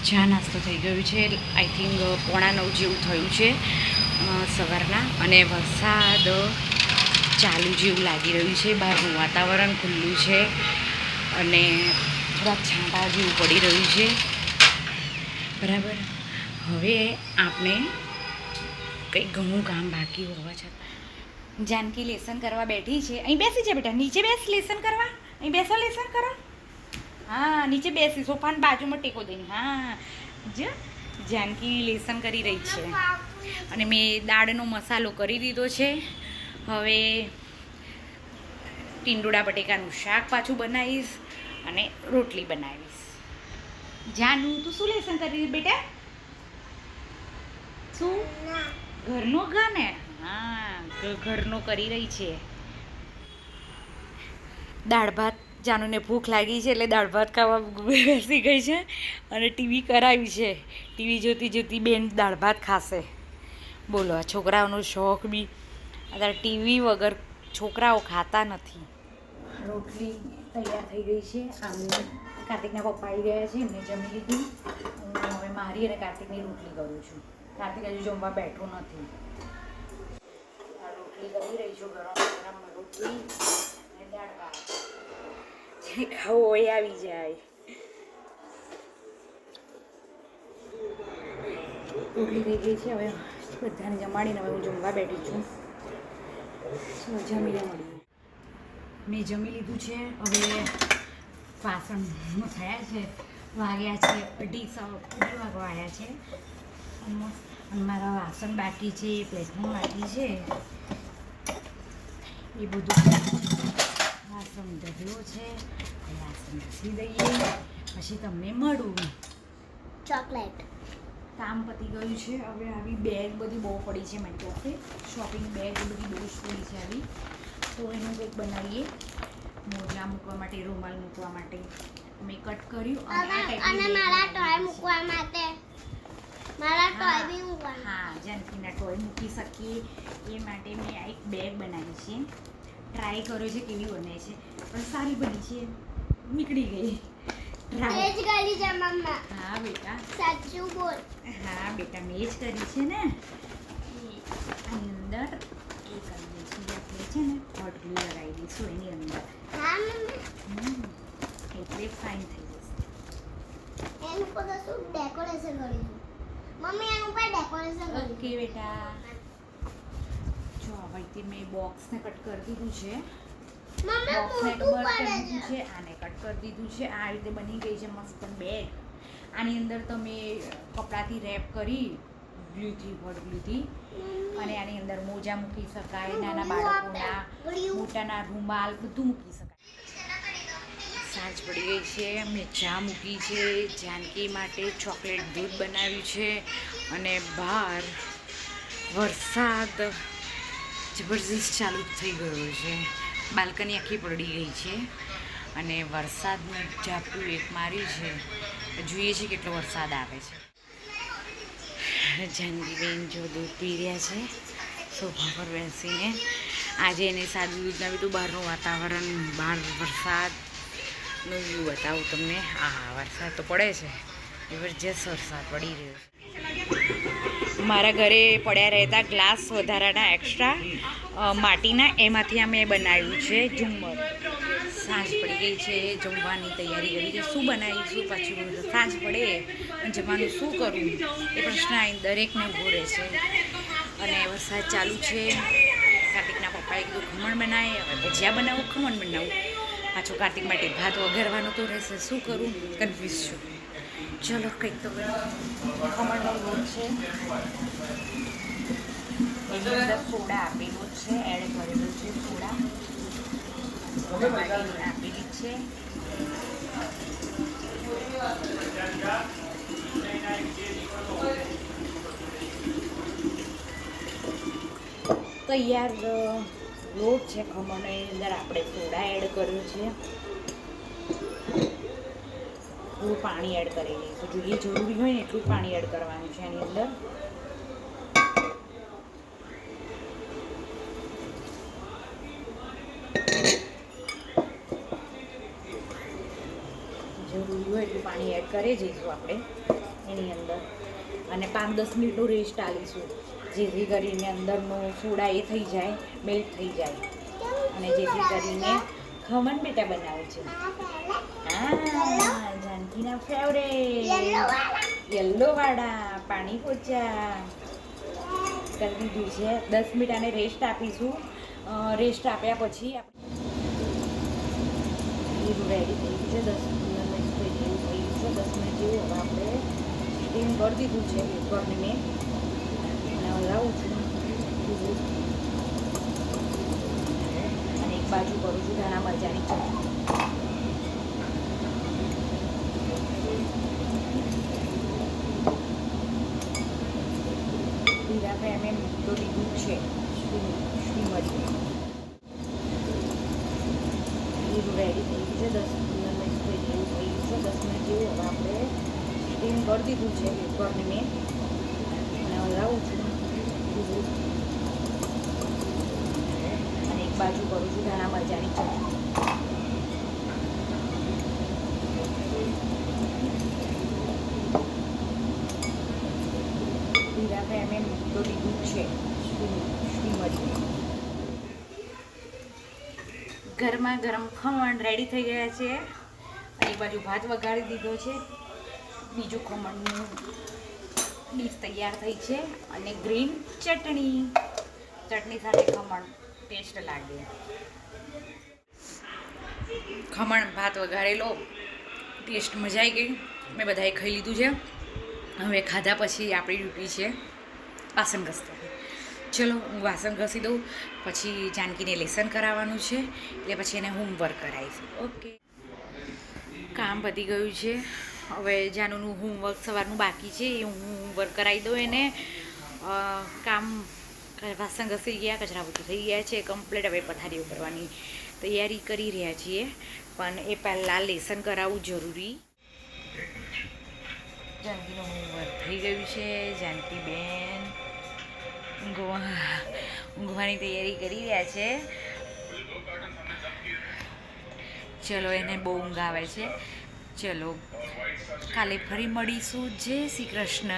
ચા નાસ્તો થઈ ગયો છે. આઈ થિંક 8:45 જેવું થયું છે સવારના, અને વરસાદ ચાલુ જેવું લાગી રહ્યું છે. બહારનું વાતાવરણ ખુલ્લું છે અને થોડાક છાંટા જેવું પડી રહ્યું છે. બરાબર. હવે આપણે કંઈક ઘણું કામ બાકી હોવા છતાં જાનકી લેસન કરવા બેઠી છે. અહીં બેસી છે બેટા, નીચે બેસ લેસન કરવા. અહીં બેસો લેસન કરો. હા, નીચે બેસી, સોફાની બાજુમાં ટેકો દઈને. હા, જો જાનકી લેસન કરી રહી છે. અને મેં દાળનો મસાલો કરી દીધો છે. હવે ટીંડોળા બટેકાનું શાક પાછું બનાવીશ અને રોટલી બનાવીશ. જાનુ, તું શું લેસન કરી બેટા? શું ઘરનો ગાને? હા, ઘરનો કરી રહી છે. દાળ ભાત, જાનુને ભૂખ લાગી છે એટલે દાળ ભાત ખાવા બેસી ગઈ છે અને ટીવી કરાવી છે. ટીવી જોતી જોતી બેન દાળ ભાત ખાશે. બોલો, આ છોકરાઓનો શોખ બી. અત્યારે ટીવી વગર છોકરાઓ ખાતા નથી. રોટલી તૈયાર થઈ ગઈ છે. આમને કાર્તિકના પપ્પા આવી ગયા છે, એમને જમી લીધું. હું હવે મારી અને કાર્તિકની રોટલી કરું છું. કાર્તિક હજુ જમવા બેઠો નથી. રોટલી કરી રહી છું, ગરમ ગરમ રોટલી અને દાળ ભાત. જે ખાવું હોય આવી જાય. રોટલી થઈ ગઈ છે. હવે બધાને જમાડીને હવે હું જમવા બેઠી છું. જમીને મળીએ. મેં જમી લીધું છે. હવે વાસણ થયા છે, વાગ્યા છે 2:30 વાગવા આવ્યા છે. અને મારા વાસણ બાકી છે, પ્લેટનું બાકી છે, એ બધું વાસણ ઢગલો છે. વાસણ ઘસી દઈએ પછી તમને મળું. ચોકલેટ કામ પતી ગયું છે. હવે આવી બેગ બધી બહુ પડી છે મારી પાસે. શોપિંગ બેગ બધી બહુ જ પડી છે આવી. તો એનું કંઈક બનાવીએ. મોજા મૂકવા માટે, રૂમાલ મૂકવા માટે મેં કટ કર્યું. અને મારા ટોય મૂકવા માટે, મારા ટોય બી મૂકવા. હા, જાનકીના ટોય મૂકી શકીએ એ માટે મેં આ એક બેગ બનાવી છે. ટ્રાય કર્યો છે કેવી બને છે, પણ સારી બની છે. નીકળી ગઈ. મેં જ કરી છે મમ્મા. હા બેટા, સાચું બોલ. હા બેટા, મેં જ કરી છે ને. આની અંદર એ કરી દઈશું આપણે છે ને, હોટ ગ્લુ લગાવી દઈશું એની અંદર. હા મમ્મી, એટલે ફાઇન થઈ જશે. એનું પર શું ડેકોરેશન કરીશું મમ્મી? એનું પર ડેકોરેશન કરીશું. ઓકે બેટા. જો હવે મેં બોક્સને કટ કરી દીધું છે. મમ્મી બોક્સને મોટું કટ કરી પડે દીધું છે. છે. આને કટ કરી દીધું છે. આ રીતે બની ગઈ છે મસ્ત બેગ. આની અંદર તમે કપડાથી રેપ કરી, ગ્લુથી, હોટ ગ્લુથી, અને આની અંદર મોજા મૂકી શકાય, નાના બાળકોના, મોટાના રૂમાલ બધું મૂકી શકાય. સાંજ પડી ગઈ છે. મેં ચા મૂકી છે. જાનકી માટે ચોકલેટ દૂધ બનાવ્યું છે. અને બહાર વરસાદ જબરજસ્ત ચાલુ થઈ ગયો છે. બાલ્કની આખી પડી ગઈ છે અને વરસાદનું ઝાપટું એક માર્યું છે. જોઈએ છે કેટલો વરસાદ આવે છે. જાનકીબેન જો દૂધ પી રહ્યા છે સોફા પર બેસીને. આજે એને સાદું દૂધ ના પીધું. બહારનું વાતાવરણ, બહાર વરસાદનું વ્યૂ બતાવું તમને. હા, વરસાદ તો પડે છે, જબરજસ્ત વરસાદ પડી રહ્યો છે. મારા ઘરે પડ્યા રહેતા ગ્લાસ વધારાના એક્સ્ટ્રા માટીના, એમાંથી આ મેં બનાવ્યું છે ઝુમ્મર. સાંજ પડી ગઈ છે, જમવાની તૈયારી કરી છે. શું બનાવીશું પાછું? સાંજ પડે અને જમવાનું શું કરું એ પ્રશ્ન અહીં દરેકને ઊભો રહે છે. અને વરસાદ ચાલુ છે. કાર્તિકના પપ્પાએ કીધું ખમણ બનાવે. હવે ભજીયા બનાવું, ખમણ બનાવું. પાછો કાર્તિક માટે ભાત વઘારવાનો તો રહેશે. શું કરું? કન્ફ્યુઝ છું. ચલો, કંઈક તો ખમણનો લોટ છે, એની અંદર સોડા આપેલો છે, એડ કરેલો છે સોડા આપેલી છે. તૈયાર લોટ છે ખમણ, એની અંદર આપણે સોડા એડ કર્યો છે. થોડું પાણી એડ કરી દઈશું. જો એ જરૂરી હોય ને એટલું જ પાણી એડ કરવાનું છે એની અંદર. જરૂરી હોય એટલું પાણી એડ કરી જઈશું આપણે. એની અંદર અને 5-10 મિનિટનો રેસ્ટ આલીશું, જેથી કરીને અંદરનો સોડા એ થઈ જાય, મેલ્ટ થઈ જાય અને જેથી કરીને ખમણ બેટા બનાવે છે. હા, જાનકીના ફેવરેટ યલ્લો વાળા પાણી પોચા કરી દીધું છે. 10 મિનિટ આને રેસ્ટ આપીશું. રેસ્ટ આપ્યા પછી રેડી થઈ ગયું છે. 10 મિનિટ જેવું થઈ ગયું છે. 10 મિનિટ જેવું હવે આપણે સ્ટીમ કરી દીધું છે વેફરને મેં અને હલાવું છું અને એક બાજુ કરું છું ધાણા મરચાંની ચટણી. ધીરા ફ્લેમે તો લીધું છે સ્ટીમર રેડી થઈ ગયું છે. 10 મિનિટ જેવું થઈ ગયું છે. 10 મિનિટ જેવું હવે આપણે સ્ટીમ કરી દીધું છે વેફરને મેં અને હલાવું છું અને એક બાજુ કરું છું ધાણા મરચાંની ચટણી. ધીરા ફ્લેમે તો લીધું છે સ્ટીમર. ગરમા ગરમ ખમણ રેડી થઈ ગયા છે. એક બાજુ ભાત વઘારી દીધો છે, બીજું ખમણનું ડીશ તૈયાર થઈ છે અને ગ્રીન ચટણી સાથે ખમણ ટેસ્ટ લાગે. ખમણ ભાત વઘારેલો ટેસ્ટ મજા આવી ગઈ. મેં બધાએ ખાઈ લીધું છે. હવે ખાધા પછી આપણી ડ્યુટી છે વાસણ ઘસવાની. ચલો હું વાસણ ઘસી દઉં, પછી જાનકીને લેસન કરાવવાનું છે એટલે પછી એને હોમવર્ક કરાવીશ. ઓકે, કામ પતી ગયું છે. હવે જાનુનું હોમવર્ક સવારનું બાકી છે એ હું હોમવર્ક કરાવી દઉં એને. કામ વાસણ ઘસી ગયા, કચરા બધું થઈ ગયા છે કમ્પ્લીટ. હવે પથારીઓ કરવાની તૈયારી કરી રહ્યા છીએ, પણ એ પહેલાં લેસન કરાવવું જરૂરી. જાનકીનું હોમવર્ક થઈ ગયું છે. જાનકી બેન ઊંઘવાની તૈયારી કરી રહ્યા છે. ચલો, એને બહુ ઊંઘ આવે છે. ચલો, કાલે ફરી મળીશું. જય શ્રી કૃષ્ણ.